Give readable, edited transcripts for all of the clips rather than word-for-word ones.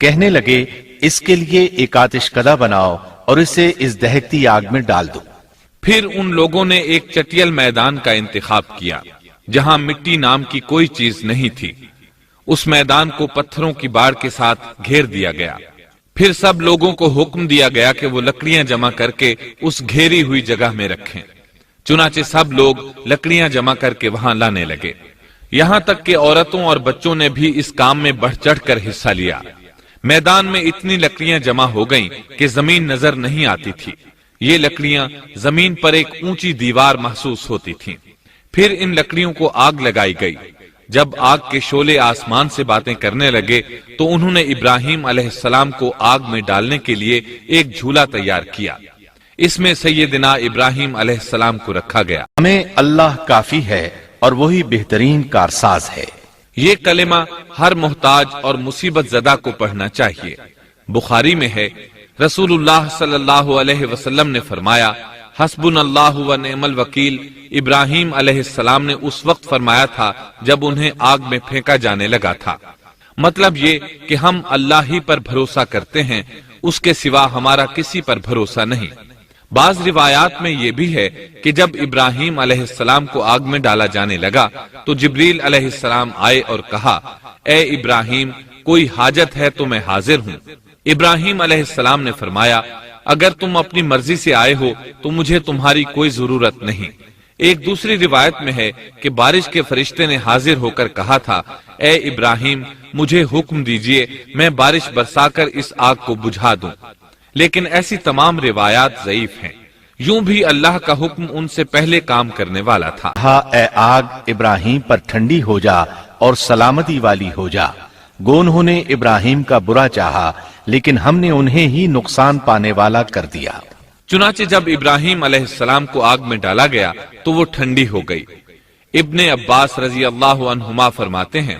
کہنے لگے اس کے لیے ایک آتش کدہ بناؤ اور اسے اس دہکتی آگ میں ڈال دو۔ پھر ان لوگوں نے ایک چٹیل میدان کا انتخاب کیا جہاں مٹی نام کی کوئی چیز نہیں تھی۔ اس میدان کو پتھروں کی باڑ کے ساتھ گھیر دیا گیا۔ پھر سب لوگوں کو حکم دیا گیا کہ وہ لکڑیاں جمع کر کے اس گھیری ہوئی جگہ میں رکھیں۔ چنانچہ سب لوگ لکڑیاں جمع کر کے وہاں لانے لگے، یہاں تک کہ عورتوں اور بچوں نے بھی اس کام میں بڑھ چڑھ کر حصہ لیا۔ میدان میں اتنی لکڑیاں جمع ہو گئیں کہ زمین نظر نہیں آتی تھی۔ یہ لکڑیاں زمین پر ایک اونچی دیوار محسوس ہوتی تھیں۔ پھر ان لکڑیوں کو آگ لگائی گئی۔ جب آگ کے شعلے آسمان سے باتیں کرنے لگے تو انہوں نے ابراہیم علیہ السلام کو آگ میں ڈالنے کے لیے ایک جھولا تیار کیا۔ اس میں سیدنا ابراہیم علیہ السلام کو رکھا گیا۔ ہمیں اللہ کافی ہے اور وہی بہترین کارساز ہے۔ یہ کلمہ ہر محتاج اور مصیبت زدہ کو پڑھنا چاہیے۔ بخاری میں ہے، رسول اللہ صلی اللہ علیہ وسلم نے فرمایا، حسبنا اللہ و نعم الوکیل ابراہیم علیہ السلام نے اس وقت فرمایا تھا جب انہیں آگ میں پھینکا جانے لگا تھا۔ مطلب یہ کہ ہم اللہ ہی پر بھروسہ کرتے ہیں، اس کے سوا ہمارا کسی پر بھروسہ نہیں۔ بعض روایات میں یہ بھی ہے کہ جب ابراہیم علیہ السلام کو آگ میں ڈالا جانے لگا تو جبریل علیہ السلام آئے اور کہا، اے ابراہیم، کوئی حاجت ہے تو میں حاضر ہوں۔ ابراہیم علیہ السلام نے فرمایا، اگر تم اپنی مرضی سے آئے ہو تو مجھے تمہاری کوئی ضرورت نہیں۔ ایک دوسری روایت میں ہے کہ بارش کے فرشتے نے حاضر ہو کر کہا تھا، اے ابراہیم، مجھے حکم دیجئے میں بارش برسا کر اس آگ کو بجھا دوں۔ لیکن ایسی تمام روایات ضعیف ہیں۔ یوں بھی اللہ کا حکم ان سے پہلے کام کرنے والا تھا۔ کہا، اے آگ ابراہیم پر ٹھنڈی ہو جا اور سلامتی والی ہو جا۔ گو انہوں نے ابراہیم کا برا چاہا لیکن ہم نے انہیں ہی نقصان پانے والا کر دیا۔ چنانچہ جب ابراہیم علیہ السلام کو آگ میں ڈالا گیا تو وہ ٹھنڈی ہو گئی۔ ابن عباس رضی اللہ عنہما فرماتے ہیں،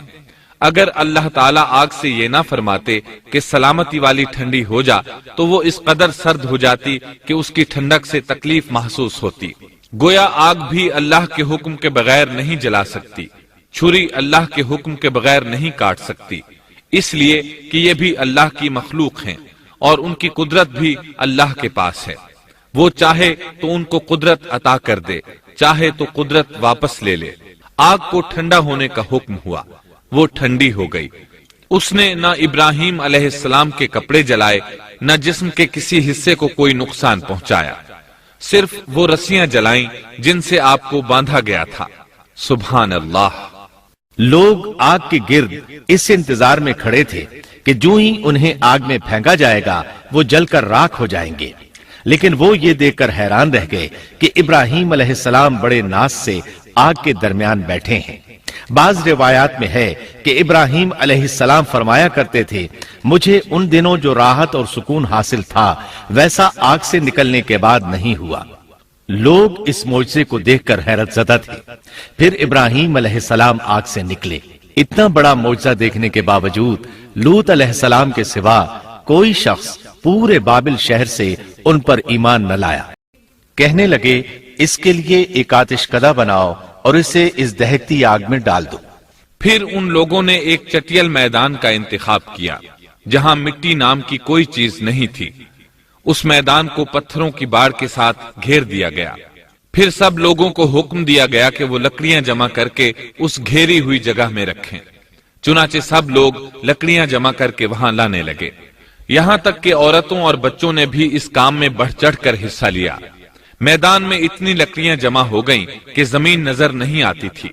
اگر اللہ تعالیٰ آگ سے یہ نہ فرماتے کہ سلامتی والی ٹھنڈی ہو جا تو وہ اس قدر سرد ہو جاتی کہ اس کی ٹھنڈک سے تکلیف محسوس ہوتی۔ گویا آگ بھی اللہ کے حکم کے بغیر نہیں جلا سکتی، چھری اللہ کے حکم کے بغیر نہیں کاٹ سکتی، اس لیے کہ یہ بھی اللہ کی مخلوق ہیں اور ان کی قدرت بھی اللہ کے پاس ہے۔ وہ چاہے تو ان کو قدرت عطا کر دے، چاہے تو قدرت واپس لے لے۔ آگ کو ٹھنڈا ہونے کا حکم ہوا، وہ ٹھنڈی ہو گئی۔ اس نے نہ ابراہیم علیہ السلام کے کپڑے جلائے، نہ جسم کے کسی حصے کو کوئی نقصان پہنچایا، صرف وہ رسیاں جلائیں جن سے آپ کو باندھا گیا تھا۔ سبحان اللہ۔ لوگ آگ کے گرد اس انتظار میں کھڑے تھے کہ جو ہی انہیں آگ میں پھینکا جائے گا وہ جل کر راکھ ہو جائیں گے، لیکن وہ یہ دیکھ کر حیران رہ گئے کہ ابراہیم علیہ السلام بڑے ناز سے آگ کے درمیان بیٹھے ہیں۔ بعض روایات میں ہے کہ ابراہیم علیہ السلام فرمایا کرتے تھے، مجھے ان دنوں جو راحت اور سکون حاصل تھا ویسا آگ سے نکلنے کے بعد نہیں ہوا۔ لوگ اس معجزے کو دیکھ کر حیرت زدہ تھے۔ پھر ابراہیم علیہ السلام آگ سے نکلے۔ اتنا بڑا معجزہ دیکھنے کے باوجود لوط علیہ السلام کے سوا کوئی شخص پورے بابل شہر سے ان پر ایمان نہ لایا۔ کہنے لگے اس کے لیے ایک آتش کدہ بناؤ اور اسے اس دہکتی آگ میں ڈال دو۔ پھر ان لوگوں نے ایک چٹیل میدان کا انتخاب کیا جہاں مٹی نام کی کوئی چیز نہیں تھی۔ اس میدان کو پتھروں کی باڑ کے ساتھ گھیر دیا گیا۔ پھر سب لوگوں کو حکم دیا گیا کہ وہ لکڑیاں جمع کر کے اس گھیری ہوئی جگہ میں رکھیں۔ چنانچہ سب لوگ لکڑیاں جمع کر کے وہاں لانے لگے، یہاں تک کہ عورتوں اور بچوں نے بھی اس کام میں بڑھ چڑھ کر حصہ لیا۔ میدان میں اتنی لکڑیاں جمع ہو گئیں کہ زمین نظر نہیں آتی تھی۔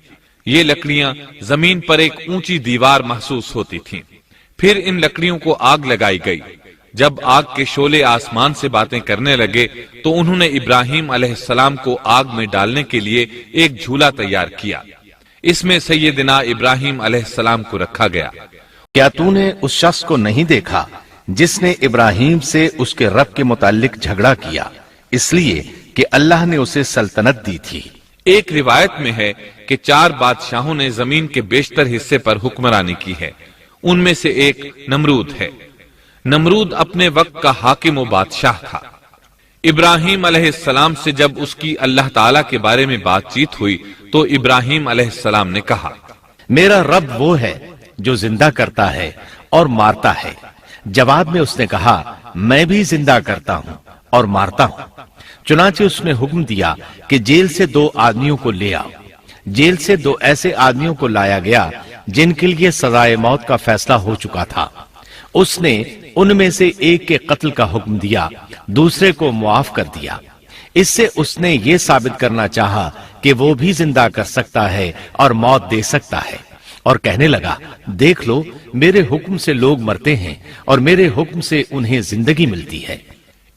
یہ لکڑیاں زمین پر ایک اونچی دیوار محسوس ہوتی تھیں۔ پھر ان لکڑیوں کو آگ لگائی گئی۔ جب آگ کے شعلے آسمان سے باتیں کرنے لگے تو انہوں نے ابراہیم علیہ السلام کو آگ میں ڈالنے کے لیے ایک جھولا تیار کیا۔ اس میں سیدنا ابراہیم علیہ السلام کو رکھا گیا۔ کیا تو نے اس شخص کو نہیں دیکھا جس نے ابراہیم سے اس کے رب کے متعلق جھگڑا کیا، اس لیے کہ اللہ نے اسے سلطنت دی تھی؟ ایک روایت میں ہے کہ 4 بادشاہوں نے زمین کے بیشتر حصے پر حکمرانی کی ہے، ان میں سے ایک نمرود ہے۔ نمرود اپنے وقت کا حاکم و بادشاہ تھا۔ ابراہیم علیہ السلام سے جب اس کی اللہ تعالیٰ کے بارے میں بات چیت ہوئی تو ابراہیم علیہ السلام نے کہا، میرا رب وہ ہے جو زندہ کرتا ہے اور مارتا ہے، جواب میں اس نے کہا میں بھی زندہ کرتا ہوں اور مارتا ہوں۔ چنانچہ اس نے حکم دیا کہ جیل سے 2 آدمیوں کو لے آؤ۔ جیل سے 2 ایسے آدمیوں کو لایا گیا جن کے لیے سزائے موت کا فیصلہ ہو چکا تھا۔ اس نے ان میں سے ایک کے قتل کا حکم دیا، دوسرے کو معاف کر دیا۔ اس سے اس نے یہ ثابت کرنا چاہا کہ وہ بھی زندہ کر سکتا ہے اور موت دے سکتا ہے، اور کہنے لگا دیکھ لو میرے حکم سے لوگ مرتے ہیں اور میرے حکم سے انہیں زندگی ملتی ہے۔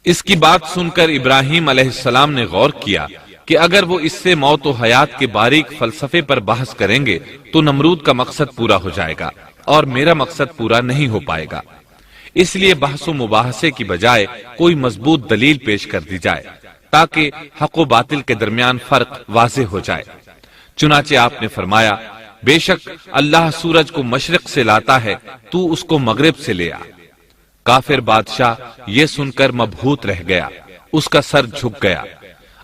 اس کی بات سن کر ابراہیم علیہ السلام نے غور کیا کہ اگر وہ اس سے موت و حیات کے باریک فلسفے پر بحث کریں گے تو نمرود کا مقصد پورا ہو جائے گا اور میرا مقصد پورا نہیں ہو پائے گا۔ اس لیے بحث و مباحثے کی بجائے کوئی مضبوط دلیل پیش کر دی جائے تاکہ حق و باطل کے درمیان فرق واضح ہو جائے۔ چنانچہ آپ نے فرمایا بے شک اللہ سورج کو مشرق سے لاتا ہے، تو اس کو مغرب سے لے آ۔ کافر بادشاہ یہ سن کر مبہوت رہ گیا، اس کا سر جھک گیا۔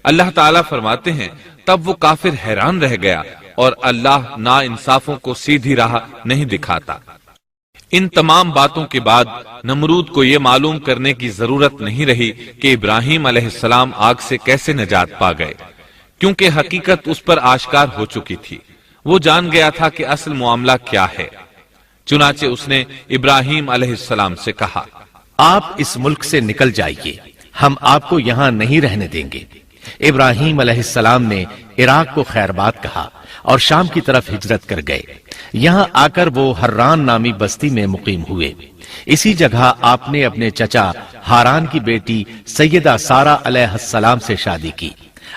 اللہ تعالیٰ فرماتے ہیں تب وہ کافر حیران رہ گیا اور اللہ نا انصافوں کو سیدھی راہ نہیں دکھاتا۔ ان تمام باتوں کے بعد نمرود کو یہ معلوم کرنے کی ضرورت نہیں رہی کہ ابراہیم علیہ السلام آگ سے کیسے نجات پا گئے، کیونکہ حقیقت اس پر آشکار ہو چکی تھی۔ وہ جان گیا تھا کہ اصل معاملہ کیا ہے۔ چنانچہ اس نے ابراہیم علیہ السلام سے کہا آپ اس ملک سے نکل جائیے، ہم آپ کو یہاں نہیں رہنے دیں گے۔ ابراہیم علیہ السلام نے عراق کو خیر بات کہا اور شام کی طرف ہجرت کر گئے۔ یہاں آ کر وہ حران نامی بستی میں مقیم ہوئے۔ اسی جگہ آپ نے اپنے چچا ہاران کی بیٹی سیدہ سارہ علیہ السلام سے شادی کی۔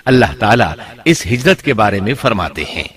اللہ تعالیٰ اس ہجرت کے بارے میں فرماتے ہیں